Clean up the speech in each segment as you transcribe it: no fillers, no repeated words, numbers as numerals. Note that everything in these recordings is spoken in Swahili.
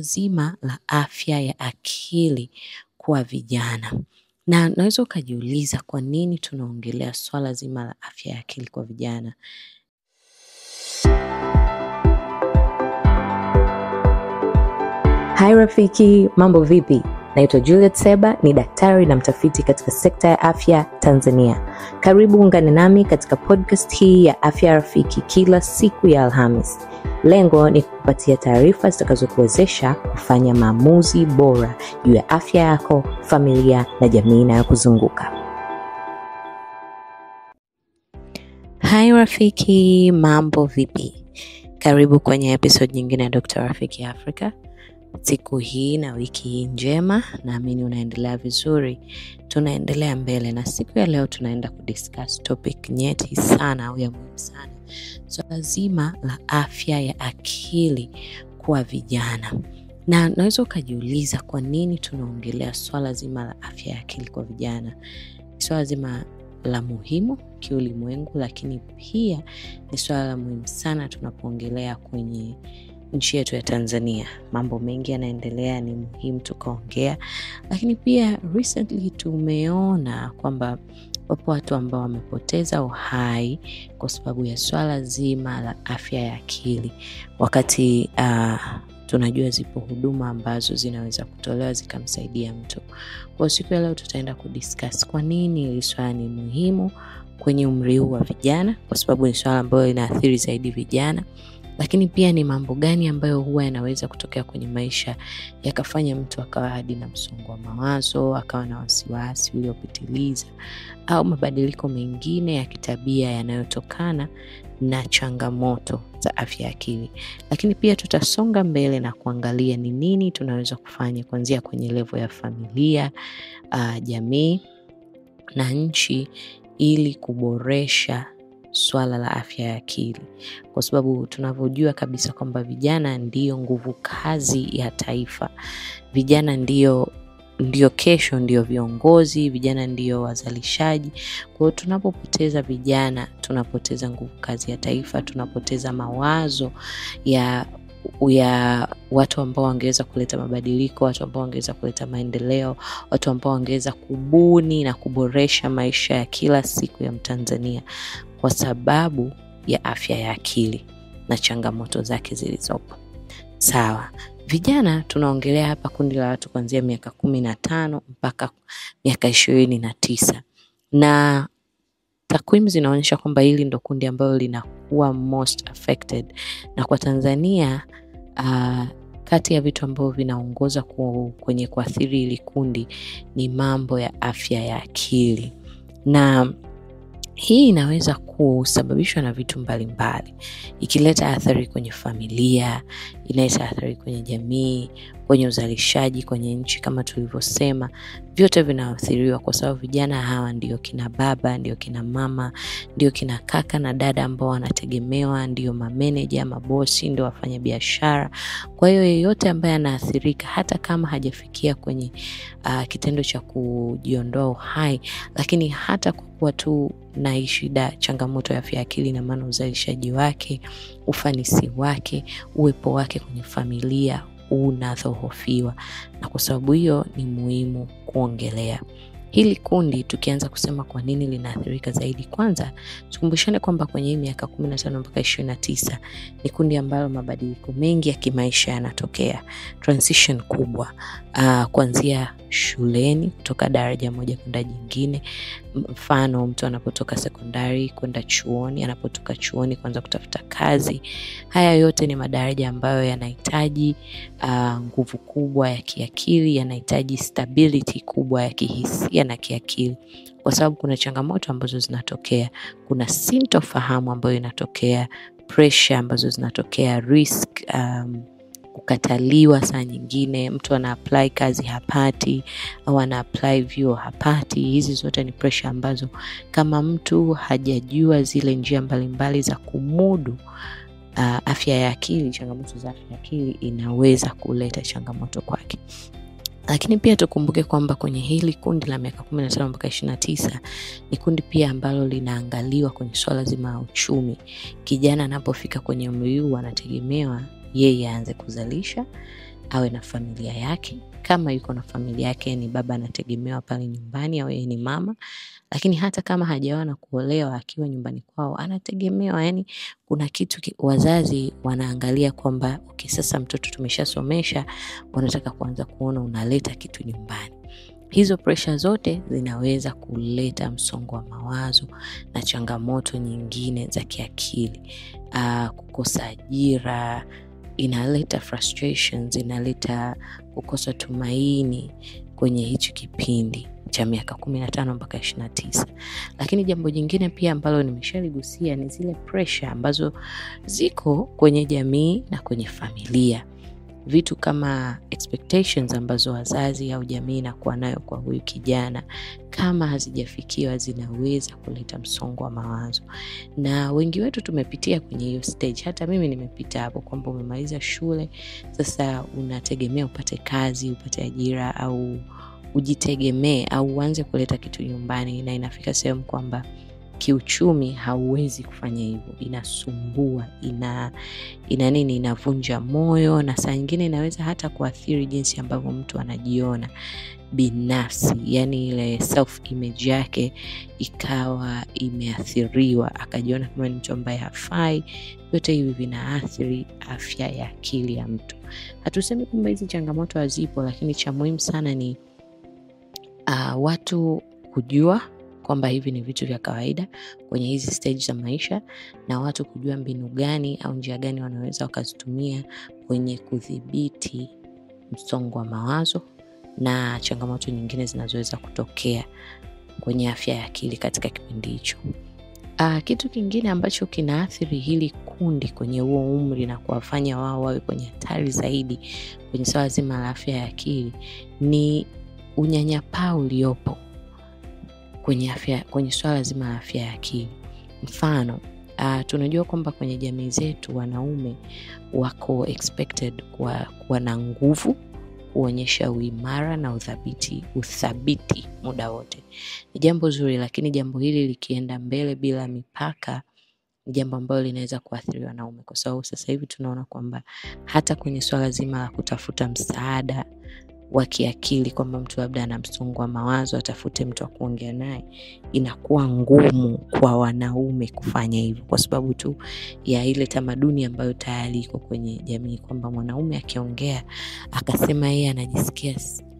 Zima la afya ya akili kwa vijana. Na naweza ukajiuliza kwa nini tunaongelea swala zima la afya ya akili kwa vijana. Hai rafiki, mambo vipi? Naitwa Juliet Seba, ni daktari na mtafiti katika sekta ya afya Tanzania. Karibu ungane nami katika podcast hii ya Afya Rafiki kila siku ya Alhamis. Lengo ni kukupatia taarifa zitakazokuwezesha kufanya maamuzi bora juu ya afya yako, familia na jamii inayokuzunguka. Hai rafiki, mambo vipi? Karibu kwenye episode nyingine ya Dr. Rafiki Africa. Siku hii na wiki hii njema, naamini unaendelea vizuri. Tunaendelea mbele na siku ya leo tunaenda kudiscuss topic nyeti sana au ya muhimu sana. Swala zima la afya ya akili kwa vijana. Na naweza ukajiuliza kwa nini tunaongelea swala zima la afya ya akili kwa vijana. Swala zima la muhimu kiulimwengu, lakini pia ni swala la muhimu sana tunapoongelea kwenye nchi yetu ya Tanzania. Mambo mengi yanaendelea, ni muhimu tukaongea, lakini pia recently tumeona kwamba wapo watu ambao wamepoteza uhai kwa sababu ya swala zima la afya ya akili. Wakati tunajua zipo huduma ambazo zinaweza kutolewa zikamsaidia mtu. Kwa siku ya leo tutaenda kudiscuss kwa nini hili swala ni muhimu kwenye umri huu wa vijana, kwa sababu ni swala ambalo linaathiri zaidi vijana. Lakini pia ni mambo gani ambayo huwa yanaweza kutokea kwenye maisha yakafanya mtu akawa hadi na msongo wa mawazo, akawa na wasiwasi uliopitiliza, au mabadiliko mengine ya kitabia yanayotokana na changamoto za afya ya akili. Lakini pia tutasonga mbele na kuangalia ni nini tunaweza kufanya kuanzia kwenye level ya familia, jamii na nchi ili kuboresha swala la afya ya akili, kwa sababu tunavyojua kabisa kwamba vijana ndiyo nguvu kazi ya taifa. Vijana ndiyo kesho, ndiyo viongozi, vijana ndiyo wazalishaji. Kwa hiyo tunapopoteza vijana, tunapoteza nguvu kazi ya taifa, tunapoteza mawazo ya watu ambao wangeweza kuleta mabadiliko, watu ambao wangeweza kuleta maendeleo, watu ambao wangeweza kubuni na kuboresha maisha ya kila siku ya Mtanzania, kwa sababu ya afya ya akili na changamoto zake zilizopo. Sawa, vijana tunaongelea hapa kundi la watu kuanzia miaka 15 mpaka miaka 29. Na takwimu zinaonyesha kwamba hili ndo kundi ambalo linakuwa most affected. Na kwa Tanzania, kati ya vitu ambavyo vinaongoza kwenye kuathiri hili kundi ni mambo ya afya ya akili. Na hii inaweza kusababishwa na vitu mbalimbali. Ikileta athari kwenye familia, inaleta athari kwenye jamii, kwenye uzalishaji, kwenye nchi kama tulivyosema, vyote vinaathiriwa kwa sababu vijana hawa ndio kina baba, ndio kina mama, ndio kina kaka na dada ambao wanategemewa, ndio mameneja, mabosi, ndio wafanya biashara. Kwa hiyo yeyote ambaye anaathirika, hata kama hajafikia kwenye kitendo cha kujiondoa uhai, lakini hata kwa tu na shida, changamoto ya afya ya akili, na maana uzalishaji wake, ufanisi wake, uwepo wake kwenye familia unadhohofiwa. Na kwa sababu hiyo ni muhimu kuongelea hili kundi. Tukianza kusema kwa nini linaathirika zaidi, kwanza tukumbushane kwamba kwenye hii miaka 15 mpaka 29 ni kundi ambalo mabadiliko mengi ya kimaisha yanatokea, transition kubwa, kuanzia shuleni kutoka daraja moja kwenda jingine. Mfano, mtu anapotoka sekondari kwenda chuoni, anapotoka chuoni kuanza kutafuta kazi. Haya yote ni madaraja ambayo yanahitaji nguvu kubwa ya kiakili, yanahitaji stability kubwa ya kihisia na kiakili, kwa sababu kuna changamoto ambazo zinatokea, kuna sintofahamu ambayo inatokea, pressure ambazo zinatokea, risk, kukataliwa. Saa nyingine mtu ana apply kazi hapati, au ana apply vyuo hapati. Hizi zote ni pressure ambazo kama mtu hajajua zile njia mbalimbali za kumudu afya ya akili, changamoto za afya ya akili, inaweza kuleta changamoto kwake. Lakini pia tukumbuke kwamba kwenye hili kundi la miaka 15 mpaka 29 ni kundi pia ambalo linaangaliwa kwenye swala zima la uchumi. Kijana anapofika kwenye umri huu anategemewa yeye aanze kuzalisha, awe na familia yake. Kama yuko na familia yake, ni baba anategemewa pale nyumbani au yeye ni mama. Lakini hata kama hajaoa na kuolewa, akiwa nyumbani kwao anategemewa. Yani kuna kitu wazazi wanaangalia kwamba okay, sasa mtoto tumeshasomesha, wanataka kuanza kuona unaleta kitu nyumbani. Hizo pressure zote zinaweza kuleta msongo wa mawazo na changamoto nyingine za kiakili. Kukosa ajira, inaleta frustrations, inaleta kukosa tumaini kwenye hicho kipindi cha miaka 15 mpaka 29. Lakini jambo jingine pia ambalo nimeshaligusia ni zile pressure ambazo ziko kwenye jamii na kwenye familia. Vitu kama expectations ambazo wazazi au jamii inakuwa nayo kwa huyu kijana, kama hazijafikiwa zinaweza kuleta msongo wa mawazo. Na wengi wetu tumepitia kwenye hiyo stage. Hata mimi nimepita hapo, kwamba umemaliza shule, sasa unategemea upate kazi, upate ajira, au ujitegemee au uanze kuleta kitu nyumbani, na inafika sehemu kwamba kiuchumi hauwezi kufanya hivyo. Inasumbua, inavunja moyo, na saa nyingine inaweza hata kuathiri jinsi ambavyo mtu anajiona binafsi. Yani ile self image yake ikawa imeathiriwa, akajiona kama ni mtu ambaye hafai. Yote hivi vinaathiri afya ya akili ya mtu. Hatusemi kwamba hizi changamoto hazipo, lakini cha muhimu sana ni watu kujua kwamba hivi ni vitu vya kawaida kwenye hizi stage za maisha, na watu kujua mbinu gani au njia gani wanaweza wakazitumia kwenye kudhibiti msongo wa mawazo na changamoto nyingine zinazoweza kutokea kwenye afya ya akili katika kipindi hicho. Kitu kingine ambacho kinaathiri hili kundi kwenye huo umri na kuwafanya wao wawe kwenye hatari zaidi kwenye swala zima la afya ya akili ni unyanyapaa uliopo kwenye swala zima la afya ya akili. Mfano, tunajua kwamba kwenye jamii zetu wanaume wako expected kuwa na nguvu, kuonyesha uimara na uthabiti muda wote. Ni jambo zuri, lakini jambo hili likienda mbele bila mipaka ni jambo ambalo linaweza kuathiri wanaume, kwa sababu sasa hivi tunaona kwamba hata kwenye swala zima la kutafuta msaada wa kiakili, kwamba mtu labda ana msongo wa mawazo, atafute mtu wa kuongea naye, inakuwa ngumu kwa wanaume kufanya hivyo, kwa sababu tu ya ile tamaduni ambayo tayari iko kwenye jamii, kwamba mwanaume akiongea akasema yeye anajisikia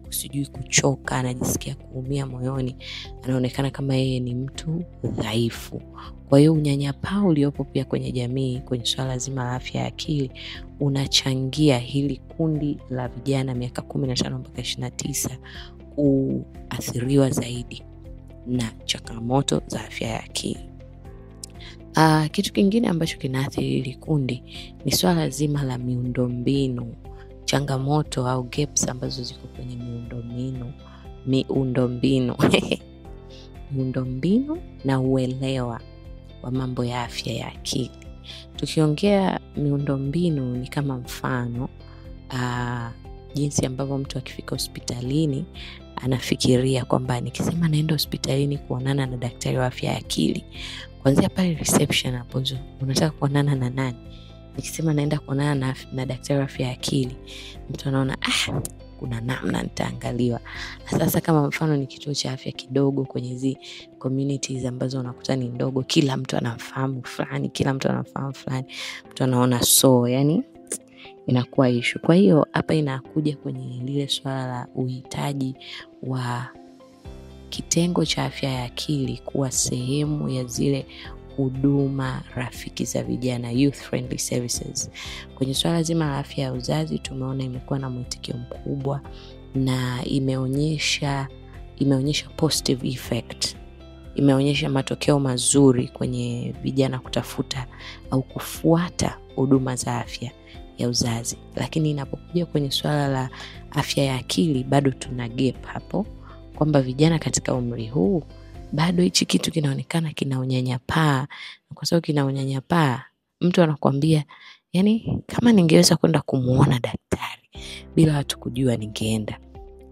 sijui kuchoka, anajisikia kuumia moyoni, anaonekana kama yeye ni mtu dhaifu. Kwa hiyo unyanyapaa uliopo pia kwenye jamii kwenye swala zima la afya ya akili unachangia hili kundi la vijana miaka 15 mpaka 29 kuathiriwa zaidi na changamoto za afya ya akili. Kitu kingine ambacho kinaathiri hili kundi ni swala zima la miundombinu, changamoto au gaps ambazo ziko kwenye miundombinu na uelewa wa mambo ya afya ya akili. Tukiongea miundombinu ni kama mfano jinsi ambavyo mtu akifika hospitalini anafikiria kwamba nikisema naenda hospitalini kuonana na daktari wa afya ya akili, kuanzia pale reception hapo, unataka kuonana na nani? Nikisema naenda kuonana na daktari wa afya ya akili, mtu anaona kuna namna nitaangaliwa. Sasa kama mfano ni kituo cha afya kidogo kwenye hizi communities ambazo unakuta ni ndogo, kila mtu anafahamu fulani, mtu anaona yani inakuwa issue. Kwa hiyo hapa inakuja kwenye lile swala la uhitaji wa kitengo cha afya ya akili kuwa sehemu ya zile huduma rafiki za vijana, youth friendly services. Kwenye swala zima la afya ya uzazi tumeona imekuwa na mwitikio mkubwa na imeonyesha positive effect. Imeonyesha matokeo mazuri kwenye vijana kutafuta au kufuata huduma za afya ya uzazi. Lakini inapokuja kwenye swala la afya ya akili bado tuna gap hapo, kwamba vijana katika umri huu bado hichi kitu kinaonekana kina unyanyapaa. Kwa sababu kina unyanyapaa, mtu anakuambia yani kama ningeweza kwenda kumuona daktari bila watu kujua ningeenda.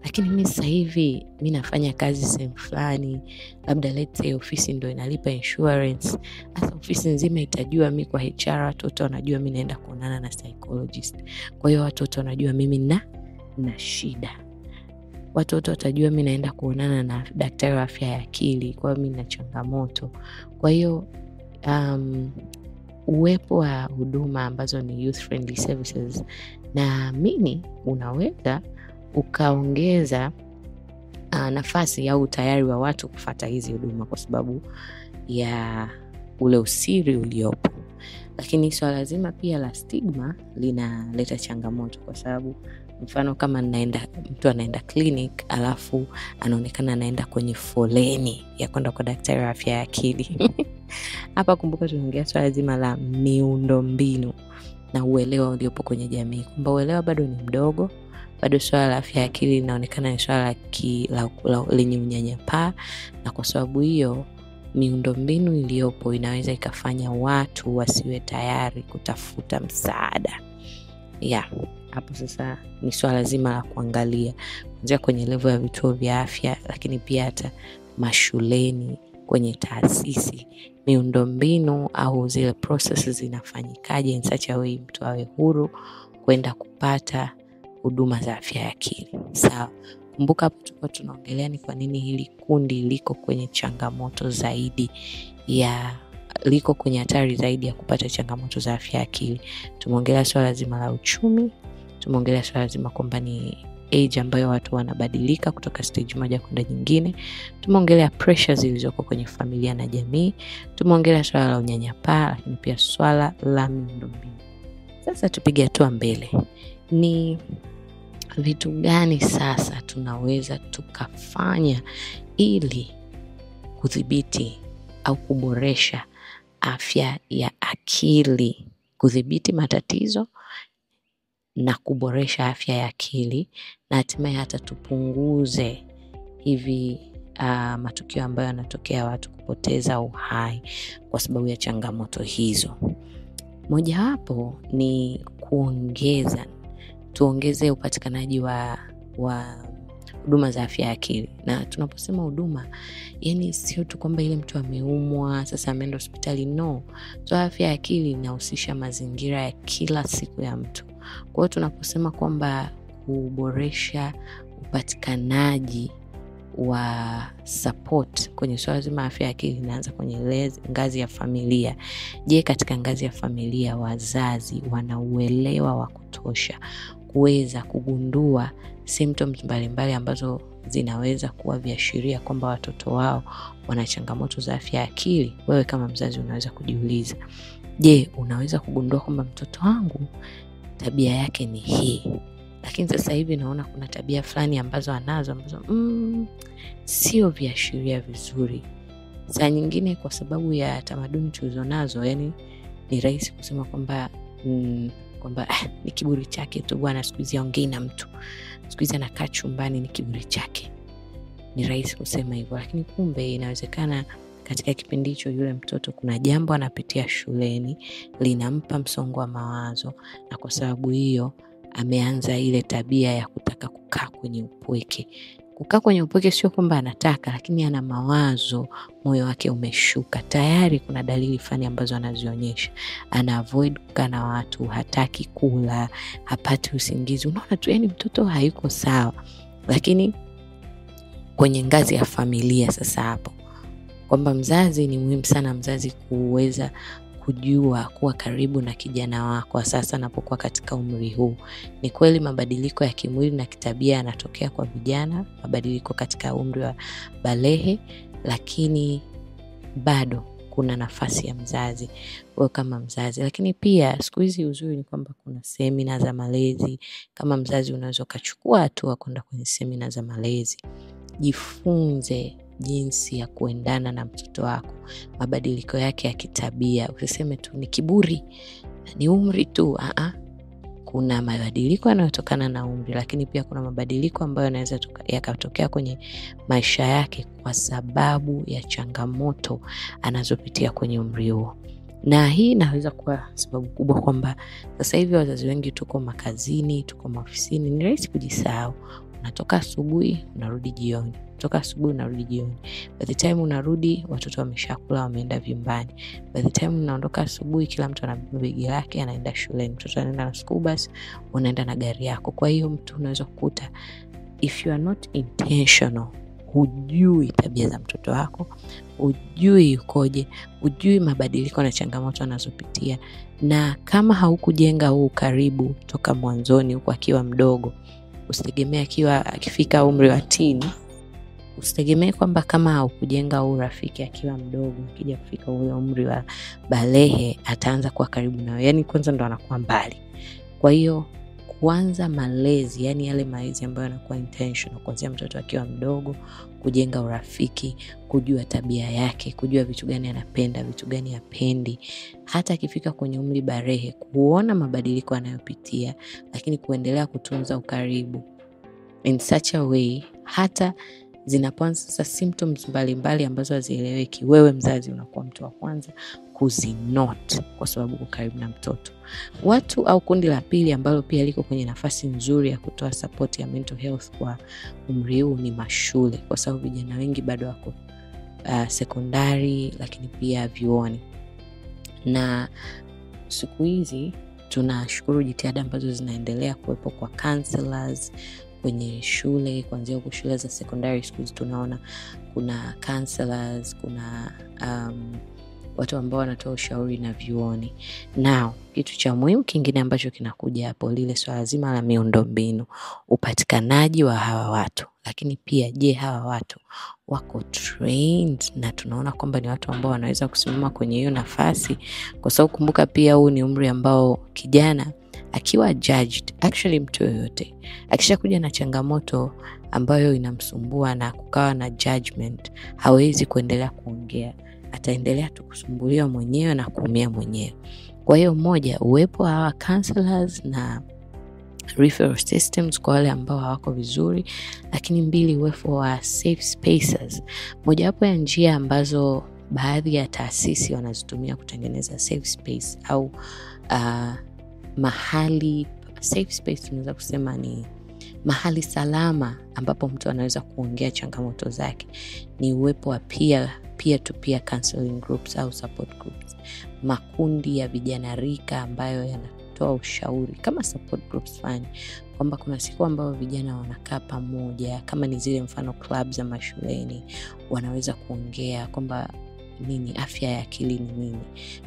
lakini mimi sasa hivi mimi nafanya kazi sehemu fulani, labda let's say ofisi ndio inalipa insurance. Sasa ofisi nzima itajua mimi kwa HR, watoto wanajua mimi naenda kuonana na psychologist. Kwa hiyo watoto wanajua mimi na shida. Watoto watajua mimi naenda kuonana na daktari wa afya ya akili, kwa hiyo mimi na changamoto. Kwa hiyo uwepo wa huduma ambazo ni youth friendly services, na mimi unaweza ukaongeza nafasi au tayari wa watu kufuata hizi huduma kwa sababu ya ule usiri uliopo. Lakini swala lazima pia la stigma linaleta changamoto, kwa sababu mfano kama mtu anaenda clinic alafu anaonekana anaenda kwenye foleni ya kwenda kwa daktari wa afya ya akili. Hapa kumbuka tunaongea swala zima la miundombinu na uelewa uliopo kwenye jamii. Kwamba uelewa bado ni mdogo, bado swala la afya ya akili linaonekana ni swala lenye unyanyapaa, na kwa sababu hiyo miundombinu iliyopo inaweza ikafanya watu wasiwe tayari kutafuta msaada. Hapo sasa ni swala zima la kuangalia kuanzia kwenye level ya vituo vya afya, lakini pia hata mashuleni, kwenye taasisi, miundombinu au zile processes zinafanyikaje in such a way mtu awe huru kwenda kupata huduma za afya ya akili. Sawa. Kumbuka hapo tulikuwa tunaongelea ni kwa nini hili kundi liko kwenye changamoto zaidi liko kwenye hatari zaidi ya kupata changamoto za afya ya akili. Tumeongelea swala zima la uchumi, tumeongelea swala zima kwamba ni age ambayo watu wanabadilika kutoka stage moja kwenda nyingine. Tumeongelea pressures zilizoko kwenye familia na jamii. Tumeongelea swala la unyanyapaa, lakini pia swala la miundombinu. Sasa tupige hatua mbele. Ni vitu gani sasa tunaweza tukafanya ili kudhibiti au kuboresha afya ya akili, kudhibiti matatizo na kuboresha afya ya akili, na hatimaye hata tupunguze hivi matukio ambayo yanatokea watu kupoteza uhai kwa sababu ya changamoto hizo. Mojawapo ni tuongeze upatikanaji wa huduma za afya ya akili. Na tunaposema huduma, yani sio tu kwamba ile mtu ameumwa sasa ameenda hospitali, no. Afya ya akili inahusisha mazingira ya kila siku ya mtu. Kwa hiyo tunaposema kwamba kuboresha upatikanaji wa support kwenye swala zima afya ya akili inaanza kwenye ngazi ya familia. Je, katika ngazi ya familia wazazi wanauelewa wa kutosha kuweza kugundua symptoms mbalimbali ambazo zinaweza kuwa viashiria kwamba watoto wao wana changamoto za afya ya akili? Wewe kama mzazi unaweza kujiuliza, je, unaweza kugundua kwamba mtoto wangu tabia yake ni hii, lakini sasa hivi naona kuna tabia fulani ambazo sio viashiria vizuri. Saa nyingine kwa sababu ya tamaduni tulizonazo, yani ni rahisi kusema kwamba ni kiburi chake tu bwana, siku hizi haongei na mtu, siku hizi anakaa chumbani, ni kiburi chake. Ni rahisi kusema hivyo, lakini kumbe inawezekana katika kipindi hicho yule mtoto kuna jambo anapitia shuleni linampa msongo wa mawazo, na kwa sababu hiyo ameanza ile tabia ya kutaka kukaa kwenye upweke. Kukaa kwenye upweke sio kwamba anataka, lakini ana mawazo, moyo wake umeshuka. Tayari kuna dalili fulani ambazo anazionyesha. Ana avoid kukaa na watu, hataki kula, hapati usingizi. Unaona tu yani mtoto hayuko sawa. Lakini kwenye ngazi ya familia sasa hapo, kwamba mzazi ni muhimu sana mzazi kuweza kujua kuwa karibu na kijana wako sasa anapokuwa katika umri huu. Ni kweli mabadiliko ya kimwili na kitabia yanatokea kwa vijana, mabadiliko katika umri wa balehe, lakini bado kuna nafasi ya mzazi wewe kama mzazi. Lakini pia siku hizi uzuri ni kwamba kuna semina za malezi. Kama mzazi unaweza kuchukua hatua kwenda kwenye semina za malezi. Jifunze jinsi ya kuendana na mtoto wako, mabadiliko yake ya kitabia. Usiseme tu ni kiburi, ni umri tu. Kuna mabadiliko yanayotokana na umri, lakini pia kuna mabadiliko ambayo yanaweza yakatokea kwenye maisha yake kwa sababu ya changamoto anazopitia kwenye umri huo. Na hii inaweza kuwa sababu kubwa kwamba sasa hivi wazazi wengi tuko makazini, tuko maofisini, ni rahisi kujisahau. unatoka asubuhi unarudi jioni, toka asubuhi unarudi jioni. By the time unarudi watoto wameshakula, wameenda vyumbani. By the time unaondoka asubuhi, kila mtu ana begi lake anaenda shuleni. Mtoto anaenda na school bus, unaenda na gari yako. Kwa hiyo mtu unaweza kukuta if you are not intentional, hujui tabia za mtoto wako, hujui yukoje, hujui mabadiliko na changamoto anazopitia. Na kama haukujenga huu karibu toka mwanzoni huko akiwa mdogo, usitegemea akifika umri wa teen, usitegemee kwamba kama haukujenga huu rafiki akiwa mdogo, akija kufika ule umri wa balehe ataanza kuwa karibu nawe. Yani kwanza ndo anakuwa mbali. Kwa hiyo kuanza malezi, yani yale malezi ambayo yanakuwa intentional, kuanzia mtoto akiwa mdogo, kujenga urafiki, kujua tabia yake, kujua vitu gani anapenda, vitu gani hapendi. Hata akifika kwenye umri barehe, kuona mabadiliko anayopitia, lakini kuendelea kutunza ukaribu in such a way, hata zinapoanza sasa symptoms mbalimbali ambazo hazieleweki, wewe mzazi unakuwa mtu wa kwanza kuzinote kwa sababu uko karibu na mtoto. Watu au kundi la pili ambalo pia liko kwenye nafasi nzuri ya kutoa support ya mental health kwa umri huu ni mashule, kwa sababu vijana wengi bado wako sekondari, lakini pia vyuoni. Na siku hizi tunashukuru jitihada ambazo zinaendelea kuwepo kwa counselors kwenye shule, kuanzia huko shule za secondary schools tunaona kuna counselors, kuna watu ambao wanatoa ushauri na vyuoni. Now, kitu cha muhimu kingine ambacho kinakuja hapo, lile swala zima la miundombinu, upatikanaji wa hawa watu. Lakini pia je, hawa watu wako trained? Na tunaona kwamba ni watu ambao wanaweza kusimama kwenye hiyo nafasi, kwa sababu kumbuka pia huu ni umri ambao kijana akiwa judged, actually mtu yoyote akishakuja na changamoto ambayo inamsumbua na kukawa na judgment, hawezi kuendelea kuongea, ataendelea tu kusumbuliwa mwenyewe na kuumia mwenyewe. Kwa hiyo moja, uwepo wa counselors na referral systems kwa wale ambao hawako vizuri. Lakini mbili, uwepo wa safe spaces. Moja wapo ya njia ambazo baadhi ya taasisi wanazitumia kutengeneza safe space au mahali safe space, tunaweza kusema ni mahali salama ambapo mtu anaweza kuongea changamoto zake, ni uwepo wa peer-to-peer counseling groups au support groups, makundi ya vijana rika ambayo yanatoa ushauri kama support groups fani, kwamba kuna siku ambayo vijana wanakaa pamoja, kama ni zile mfano clubs za mashuleni, wanaweza kuongea kwamba nini afya ya akili ni nini,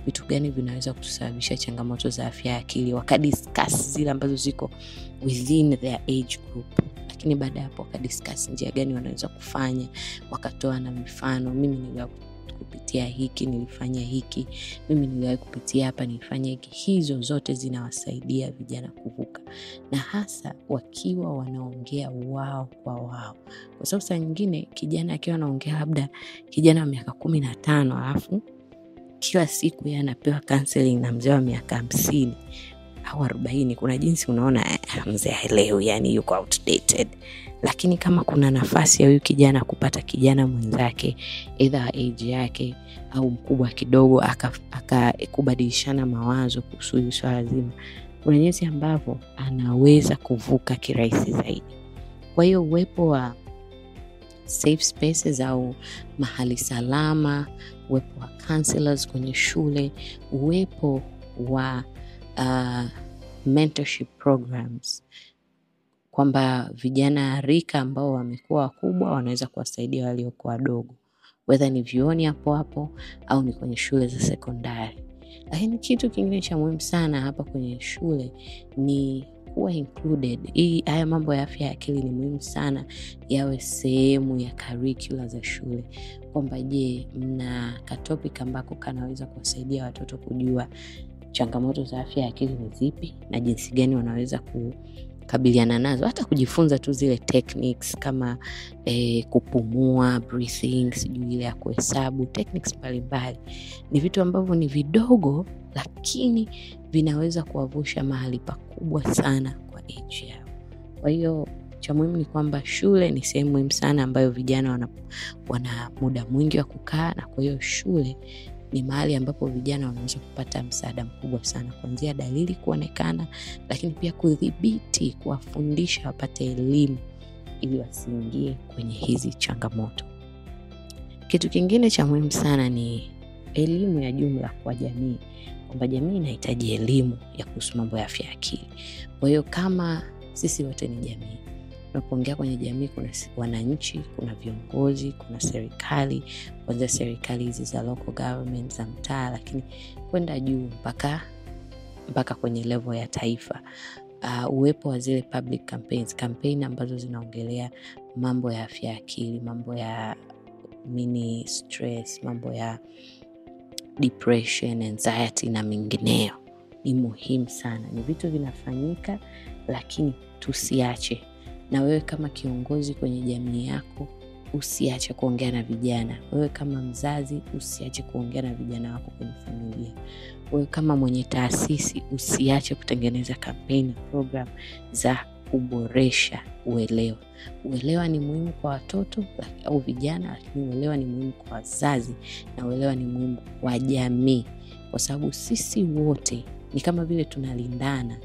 vitu gani vinaweza kutusababisha changamoto za afya ya akili, wakadiscuss zile ambazo ziko within their age group. Lakini baada hapo wakadiscuss njia gani wanaweza kufanya, wakatoa na mifano, mimi niliwahi kupitia hiki, nilifanya hiki, mimi niliwahi kupitia hapa, nilifanya hiki. Hizo zote zinawasaidia vijana kuvuka, na hasa wakiwa wanaongea wao kwa wao. Kwa sababu saa nyingine kijana akiwa anaongea, labda kijana wa miaka 15 alafu kila siku yeye anapewa counseling na mzee wa miaka 50 au 40, kuna jinsi unaona mzee haelewi, yani yuko outdated. Lakini kama kuna nafasi ya huyu kijana kupata kijana mwenzake either age yake au mkubwa kidogo, akakubadilishana mawazo kuhusu swala zima, kuna jinsi ambavyo anaweza kuvuka kirahisi zaidi. Kwa hiyo uwepo wa safe spaces au mahali salama, uwepo wa counselors kwenye shule, uwepo wa mentorship programs, kwamba vijana rika ambao wamekuwa wakubwa wanaweza kuwasaidia waliokuwa wadogo, whether ni vyuoni hapo hapo au ni kwenye shule za sekondari. Lakini kitu kingine cha muhimu sana hapa kwenye shule ni kuwa included. Haya mambo ya afya ya akili ni muhimu sana yawe sehemu ya curricula za shule, kwamba je, mna topic ambako kanaweza kuwasaidia watoto kujua changamoto za afya ya akili ni zipi na jinsi gani wanaweza kukabiliana nazo, hata kujifunza tu zile techniques kama kupumua, breathing, sijui ile ya kuhesabu, techniques mbalimbali. Ni vitu ambavyo ni vidogo lakini vinaweza kuwavusha mahali pakubwa sana kwa age yao. Kwa hiyo cha muhimu ni kwamba shule ni sehemu muhimu sana ambayo vijana wana muda mwingi wa kukaa, na kwa hiyo shule ni mahali ambapo vijana wanaweza kupata msaada mkubwa sana, kuanzia dalili kuonekana, lakini pia kudhibiti, kuwafundisha wapate elimu ili wasiingie kwenye hizi changamoto. Kitu kingine cha muhimu sana ni elimu ya jumla kwa jamii, kwamba jamii inahitaji elimu ya kuhusu mambo ya afya ya akili. Kwa hiyo kama sisi wote ni jamii, tunapoongea kwenye jamii kuna wananchi, kuna viongozi, kuna serikali, kwanza serikali hizi za local government za mtaa, lakini kwenda juu mpaka kwenye level ya taifa. Uwepo wa zile public campaign ambazo zinaongelea mambo ya afya ya akili, mambo ya mini stress, mambo ya depression, anxiety na mengineyo ni muhimu sana. Ni vitu vinafanyika, lakini tusiache. Na wewe kama kiongozi kwenye jamii yako, usiache kuongea na vijana. Wewe kama mzazi, usiache kuongea na vijana wako kwenye familia. Wewe kama mwenye taasisi, usiache kutengeneza campaign program za kuboresha uelewa. Uelewa ni muhimu kwa watoto au vijana, lakini uelewa ni muhimu kwa wazazi, na uelewa ni muhimu kwa jamii, kwa sababu sisi wote ni kama vile tunalindana.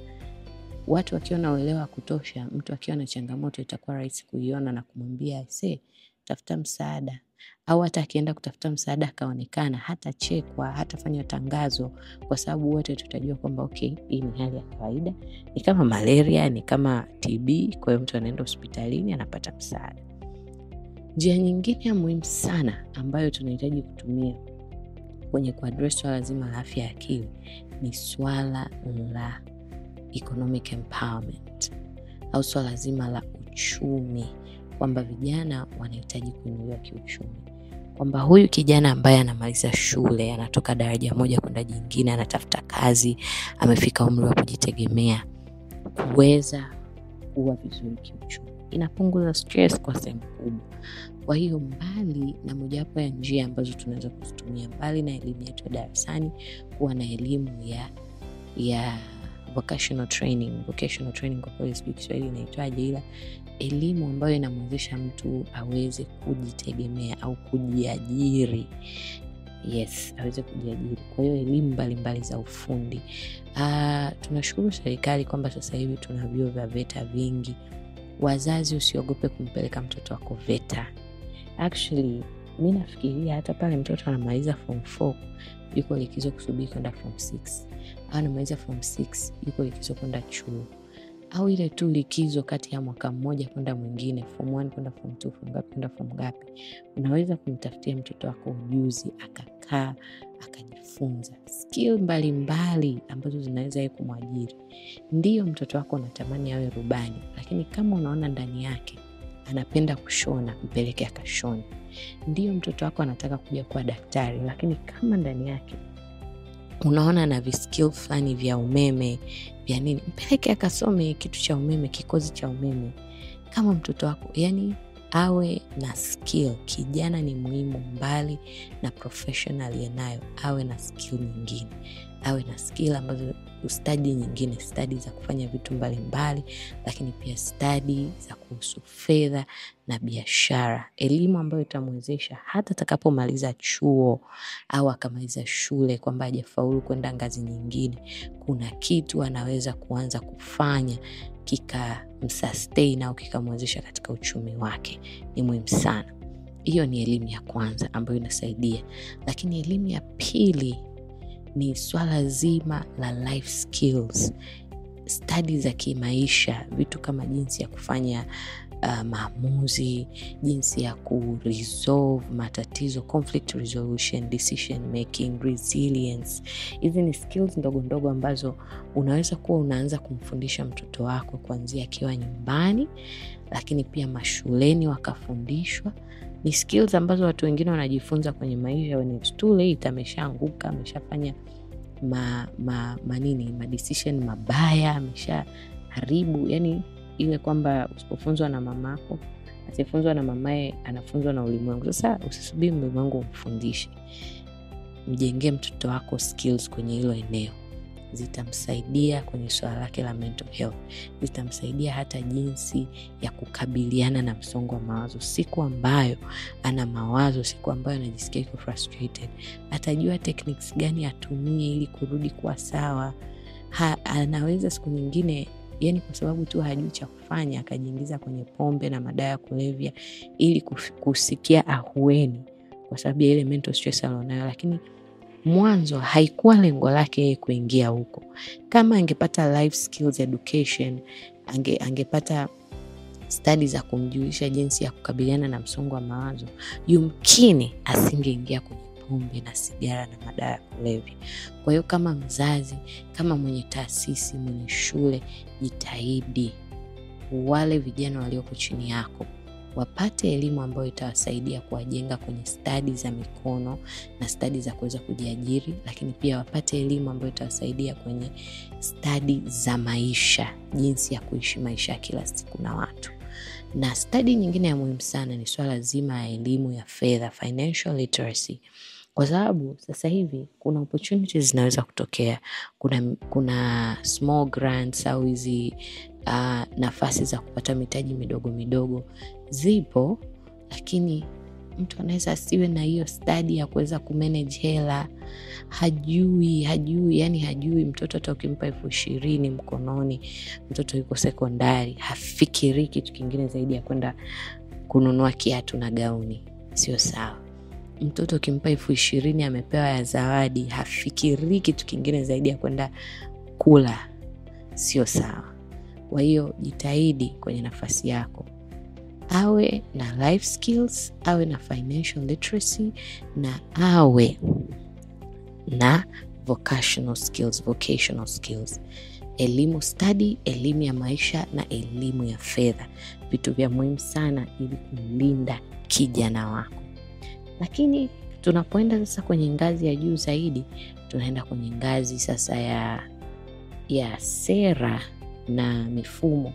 Watu wakiwa na uelewa kutosha, mtu akiwa na changamoto itakuwa rahisi kuiona na kumwambia tafuta msaada. Au hata akienda kutafuta msaada akaonekana, hata chekwa, hata fanya tangazo, kwa sababu wote tutajua kwamba hii ni hali ya kawaida. Ni kama malaria, ni kama TB, kwa hiyo mtu anaenda hospitalini anapata msaada. Njia nyingine ya muhimu sana ambayo tunahitaji kutumia kwenye kuaddress swala zima la afya ya akili ni swala la economic empowerment, au swala zima la uchumi, kwamba vijana wanahitaji kuinuliwa kiuchumi. Kwamba huyu kijana ambaye anamaliza shule, anatoka daraja moja kwenda jingine, anatafuta kazi, amefika umri wa kujitegemea, kuweza kuwa vizuri kiuchumi, inapunguza stress kwa sehemu kubwa. Kwa hiyo mbali na mojawapo ya njia ambazo tunaweza kuzitumia, mbali na elimu yetu ya darasani, kuwa na elimu ya vocational training kwa kweli sijui Kiswahili inaitwaje, ila elimu ambayo inamwezesha mtu aweze kujitegemea au kujiajiri. Aweze kujiajiri. Kwa hiyo elimu mbalimbali za ufundi. Tunashukuru serikali kwamba sasa hivi tuna vyuo vya VETA vingi. Wazazi usiogope kumpeleka mtoto wako VETA. Actually, mimi nafikiria hata pale mtoto anamaliza form 4 yuko likizo kusubiri kwenda form 6. Anamaliza form 6 yuko likizo kwenda chuo. Au ile tu likizo kati ya mwaka mmoja kwenda mwingine, form 1 kwenda form 2, form ngapi kwenda form ngapi. Unaweza kumtafutia mtoto wako ujuzi, akakaa, akajifunza skill mbalimbali ambazo zinaweza yeye kumwajiri. Ndio mtoto wako anatamani awe rubani, lakini kama unaona ndani yake anapenda kushona, mpeleke akashone. Ndio mtoto wako anataka kuja kuwa daktari, lakini kama ndani yake unaona na viskill fulani vya umeme, vya nini, mpeleke akasome kitu cha umeme, kikozi cha umeme. Kama mtoto wako awe na skill. Kijana ni muhimu, mbali na professional yanayo, awe na skill nyingine. Awe na skill ambazo study nyingine, study za kufanya vitu mbalimbali, lakini pia study za kuhusu fedha na biashara. Elimu ambayo itamwezesha hata atakapomaliza chuo au akamaliza shule kwamba hajafaulu kwenda ngazi nyingine, kuna kitu anaweza kuanza kufanya kikamsustain au kikamwezesha katika uchumi wake. Ni muhimu sana. Hiyo ni elimu ya kwanza ambayo inasaidia. Lakini elimu ya pili ni swala zima la life skills, study za kimaisha, vitu kama jinsi ya kufanya maamuzi, jinsi ya kuresolve matatizo, conflict resolution, decision making, resilience. Hizi ni skills ndogo ndogo ambazo unaweza kuwa unaanza kumfundisha mtoto wako kuanzia akiwa nyumbani, lakini pia mashuleni wakafundishwa. Ni skills ambazo watu wengine wanajifunza kwenye maisha when it's too late, ameshaanguka, ameshafanya decision mabaya, ameshaharibu. Yani ile kwamba usipofunzwa na mamako, asifunzwa na mamaye, anafunzwa na ulimwengu. Sasa usisubiri ulimwengu umfundishe. Mjengee mtoto wako skills kwenye hilo eneo. Zitamsaidia kwenye swala lake la mental health. Zitamsaidia hata jinsi ya kukabiliana na msongo wa mawazo. Siku ambayo ana mawazo, siku ambayo anajisikia yuko frustrated, atajua techniques gani atumie ili kurudi kuwa sawa. Anaweza siku nyingine Yani kwa sababu tu hajui cha kufanya akajiingiza kwenye pombe na madawa ya kulevya ili kusikia ahueni kwa sababu ya ile mental stress alionayo, lakini mwanzo haikuwa lengo lake yeye kuingia huko. Kama angepata life skills education, angepata studies za kumjulisha jinsi ya kukabiliana na msongo wa mawazo, yumkini asingeingia kwenye pombe na sigara na madawa ya kulevya. Kwa hiyo kama mzazi, kama mwenye taasisi, mwenye shule, jitahidi wale vijana walioko chini yako wapate elimu ambayo itawasaidia kuwajenga kwenye stadi za mikono na stadi za kuweza kujiajiri, lakini pia wapate elimu ambayo itawasaidia kwenye stadi za maisha, jinsi ya kuishi maisha kila siku na watu. Na stadi nyingine ya muhimu sana ni swala zima ya elimu ya fedha, financial literacy. Kwa sababu sasa hivi kuna opportunities zinaweza kutokea. Kuna small grants au hizi nafasi za kupata mitaji midogo midogo zipo, lakini mtu anaweza asiwe na hiyo study ya kuweza kumanage hela. Hajui mtoto hata ukimpa 20,000 mkononi, mtoto yuko sekondari, hafikiri kitu kingine zaidi ya kwenda kununua kiatu na gauni. Sio sawa. Mtoto ukimpa 20,000 amepewa ya zawadi, hafikiri kitu kingine zaidi ya kwenda kula. Sio sawa. Kwa hiyo jitahidi kwenye nafasi yako, awe na life skills, awe na financial literacy, na awe na vocational skills. Elimu study, elimu ya maisha na elimu ya fedha, vitu vya muhimu sana ili kumlinda kijana wako. Lakini tunapoenda sasa kwenye ngazi ya juu zaidi, tunaenda kwenye ngazi sasa ya sera na mifumo.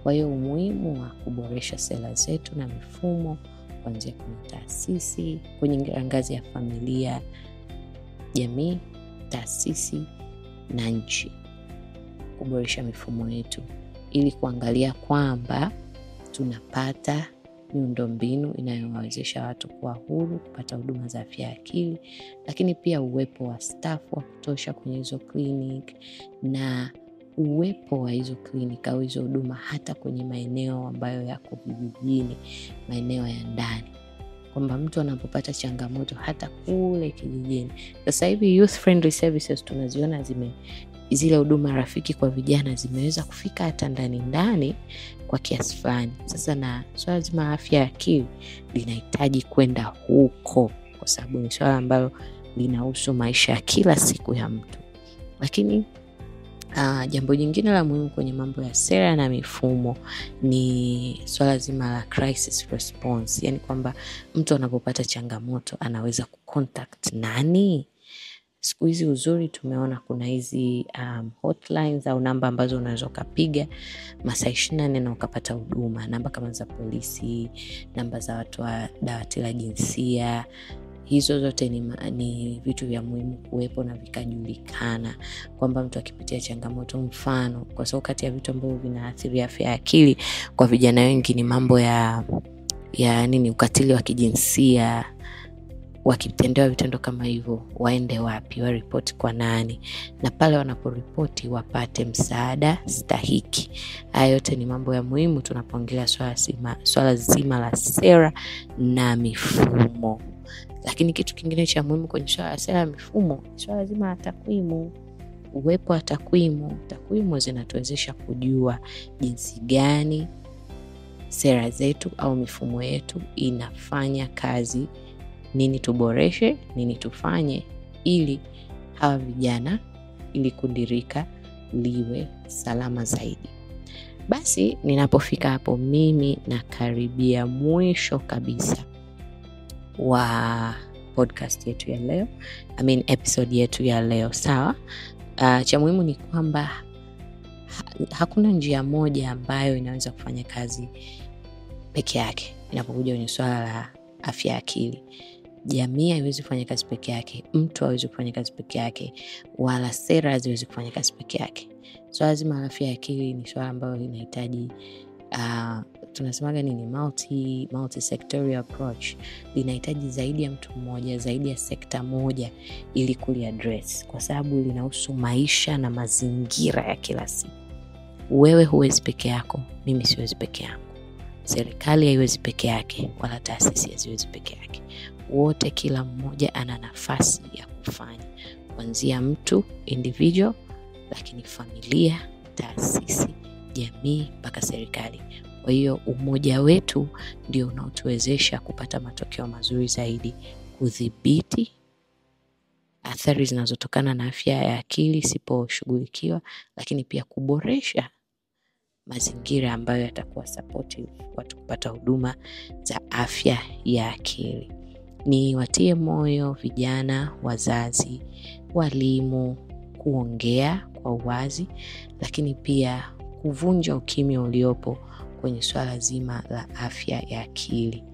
Kwa hiyo umuhimu wa kuboresha sera zetu na mifumo kuanzia kwenye taasisi, kwenye ngazi ya familia, jamii, taasisi na nchi. Kuboresha mifumo yetu ili kuangalia kwamba tunapata miundombinu inayowawezesha watu kuwa huru kupata huduma za afya ya akili, lakini pia uwepo wa staff wa kutosha kwenye hizo clinic, na uwepo wa hizo clinic au hizo huduma hata kwenye maeneo ambayo yako vijijini, maeneo ya ndani, kwamba mtu anapopata changamoto hata kule kijijini. Sasa hivi youth friendly services tunaziona zile huduma rafiki kwa vijana zimeweza kufika hata ndani kwa kiasi fulani. Sasa na swala zima la afya ya akili linahitaji kwenda huko, kwa sababu ni swala ambalo linahusu maisha ya kila siku ya mtu. Lakini jambo jingine la muhimu kwenye mambo ya sera na mifumo ni swala zima la crisis response, yani kwamba mtu anapopata changamoto anaweza kucontact nani. Siku hizi uzuri tumeona kuna hizi hotlines au namba ambazo unaweza kupiga masaa 24 na ukapata huduma, namba kama za polisi, namba za watu wa dawati la jinsia. Hizo zote ni vitu vya muhimu kuwepo na vikajulikana, kwamba mtu akipitia changamoto, mfano kwa sababu kati ya vitu ambavyo vinaathiri afya ya akili kwa vijana wengi ni mambo ya ukatili wa kijinsia. Wakitendewa vitendo kama hivyo, waende wapi, waripoti kwa nani, na pale wanaporipoti wapate msaada stahiki. Haya yote ni mambo ya muhimu tunapoongelea swala zima la sera na mifumo. Lakini kitu kingine cha muhimu kwenye swala la sera na mifumo, swala zima la takwimu. Uwepo wa takwimu zinatuwezesha kujua jinsi gani sera zetu au mifumo yetu inafanya kazi, nini tuboreshe, nini tufanye ili hawa vijana, ili kundirika liwe salama zaidi. Basi ninapofika hapo mimi na karibia mwisho kabisa wa podcast yetu ya leo, episode yetu ya leo. Sawa, cha muhimu ni kwamba hakuna njia moja ambayo inaweza kufanya kazi peke yake inapokuja kwenye swala la afya ya akili. Jamii haiwezi kufanya kazi peke yake, mtu hawezi kufanya kazi peke yake, wala sera haziwezi kufanya kazi peke yake. Swala zima la afya ya akili ni swala ambalo linahitaji tunasemaga nini, multi sectorial approach. Linahitaji zaidi ya mtu mmoja, zaidi ya sekta moja ili kuliaddress, kwa sababu linahusu maisha na mazingira ya kila siku. Wewe huwezi peke yako, mimi siwezi peke yangu. Serikali haiwezi peke yake, wala taasisi haziwezi peke yake. Wote, kila mmoja ana nafasi ya kufanya, kuanzia mtu individual, lakini familia, taasisi, jamii, mpaka serikali. Kwa hiyo umoja wetu ndio unaotuwezesha kupata matokeo mazuri zaidi, kudhibiti athari zinazotokana na afya ya akili isiposhughulikiwa, lakini pia kuboresha mazingira ambayo yatakuwa supportive watu kupata huduma za afya ya akili. Ni watie moyo vijana, wazazi, walimu kuongea kwa uwazi, lakini pia kuvunja ukimya uliopo kwenye swala zima la afya ya akili.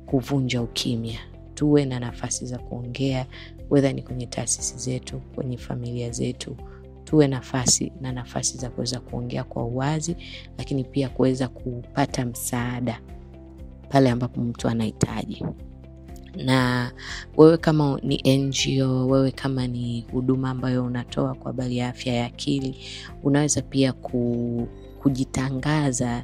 Kuvunja ukimya. Tuwe na nafasi za kuongea, whether ni kwenye taasisi zetu, kwenye familia zetu. Tuwe na nafasi za kuweza kuongea kwa uwazi, lakini pia kuweza kupata msaada pale ambapo mtu anahitaji. Na wewe kama ni NGO, wewe kama ni huduma ambayo unatoa kwa habari ya afya ya akili, unaweza pia kujitangaza,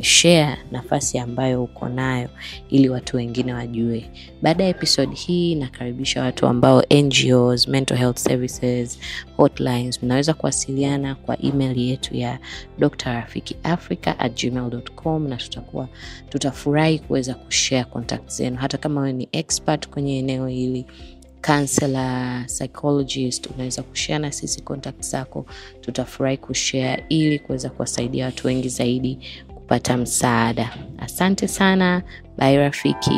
share nafasi ambayo uko nayo ili watu wengine wajue. Baada ya episode hii nakaribisha watu ambao NGOs, mental health services, hotlines, mnaweza kuwasiliana kwa email yetu ya drrafikiafrica@gmail.com, na tutafurahi kuweza kushare contact zenu. Hata kama wewe ni expert kwenye eneo hili, counselor, psychologist, unaweza kushare na sisi contact zako. Tutafurahi kushare ili kuweza kuwasaidia watu wengi zaidi kupata msaada. Asante sana. Bye Rafiki.